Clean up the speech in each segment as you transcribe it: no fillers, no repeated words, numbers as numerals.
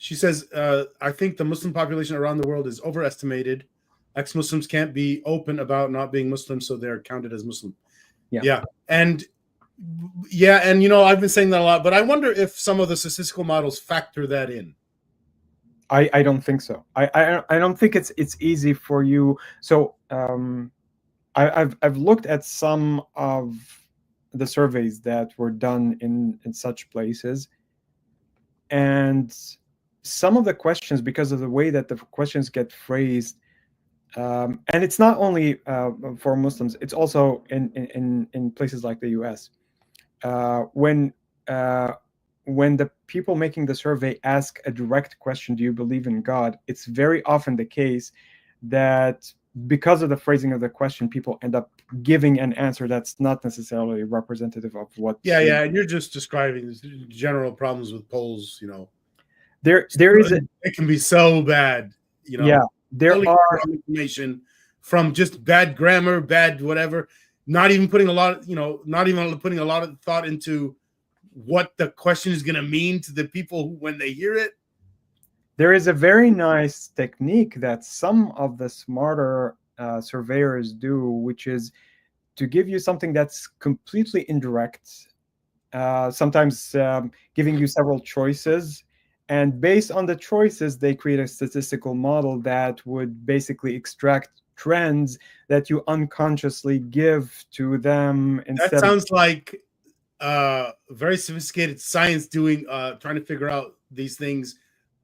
She says, I think the Muslim population around the world is overestimated. Ex-Muslims can't be open about not being Muslim, so they're counted as Muslim. Yeah. And I've been saying that a lot, but I wonder if some of the statistical models factor that in. I don't think so. I don't think it's easy for you. So I've looked at some of the surveys that were done in such places, and some of the questions, because of the way that the questions get phrased, and it's not only for Muslims, it's also in places like the US. When the people making the survey ask a direct question, do you believe in God? It's very often the case that because of the phrasing of the question, people end up giving an answer that's not necessarily representative of what. Yeah, and you're just describing general problems with polls. There is it can be so bad. Yeah, there are information from just bad grammar, bad whatever. Not even putting a lot of thought into what the question is going to mean to the people when they hear it. There is a very nice technique that some of the smarter surveyors do, which is to give you something that's completely indirect, sometimes giving you several choices. And based on the choices, they create a statistical model that would basically extract trends that you unconsciously give to them. That sounds like very sophisticated science trying to figure out these things,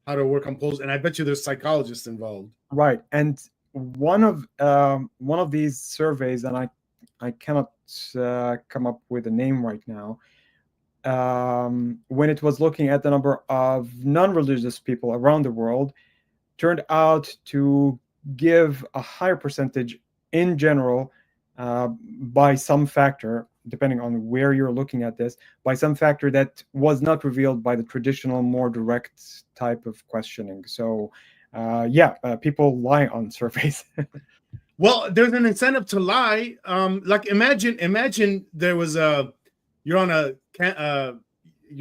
how to work on polls. And I bet you there's psychologists involved. Right. And one of these surveys, and I cannot come up with a name right now, when it was looking at the number of non-religious people around the world, turned out to give a higher percentage in general by some factor, depending on where you're looking at this, by some factor that was not revealed by the traditional, more direct type of questioning. So people lie on surveys. Well, there's an incentive to lie. Like imagine there was you're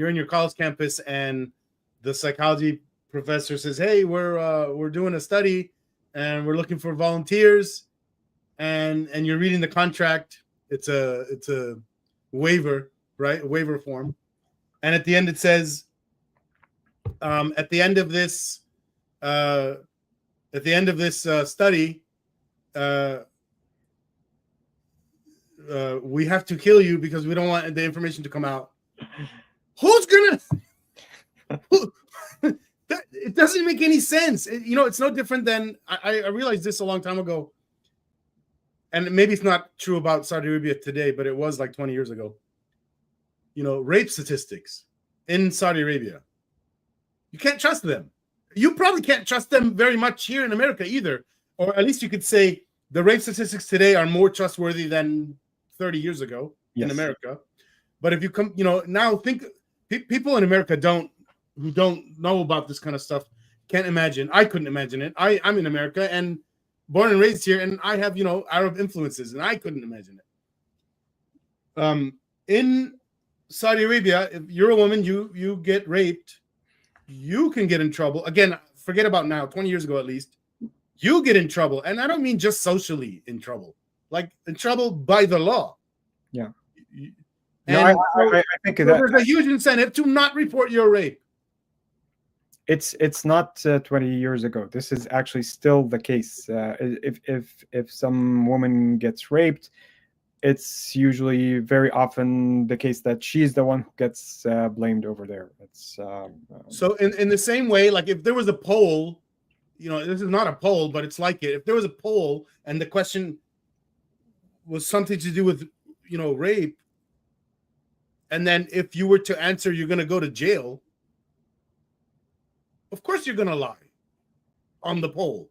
in your college campus and the psychology professor says, "Hey, we're doing a study and we're looking for volunteers," and you're reading the contract. It's a waiver, right? A waiver form, and at the end it says, at the end of this study, we have to kill you because we don't want the information to come out. Who's gonna? It doesn't make any sense. It's no different than I realized this a long time ago, and maybe it's not true about Saudi Arabia today, but it was like 20 years ago. Rape statistics in Saudi Arabia. You can't trust them. You probably can't trust them very much here in America either, or at least you could say the rape statistics today are more trustworthy than 30 years ago in America. But if you come, now think people in America who don't know about this kind of stuff can't imagine. I couldn't imagine it. I'm in America and born and raised here, and I have Arab influences, and I couldn't imagine it. In Saudi Arabia, if you're a woman, you get raped, you can get in trouble. Again, forget about now, 20 years ago at least. You get in trouble, and I don't mean just socially in trouble, like in trouble by the law. Yeah. And I think there's a huge incentive to not report your rape. It's not 20 years ago. This is actually still the case. If some woman gets raped, it's usually very often the case that she's the one who gets blamed over there. So in the same way, like if there was a poll, this is not a poll, but it's like it. If there was a poll and the question was something to do with, rape, and then if you were to answer, you're going to go to jail. Of course, you're going to lie on the poll.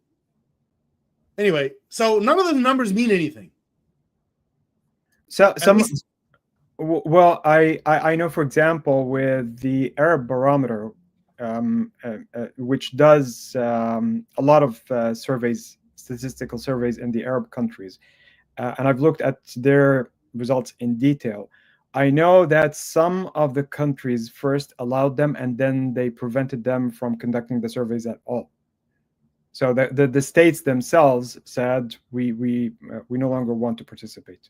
Anyway, so none of the numbers mean anything. So I know, for example, with the Arab Barometer, which does a lot of statistical surveys in the Arab countries, and I've looked at their results in detail. I know that some of the countries first allowed them, and then they prevented them from conducting the surveys at all. So the states themselves said we no longer want to participate.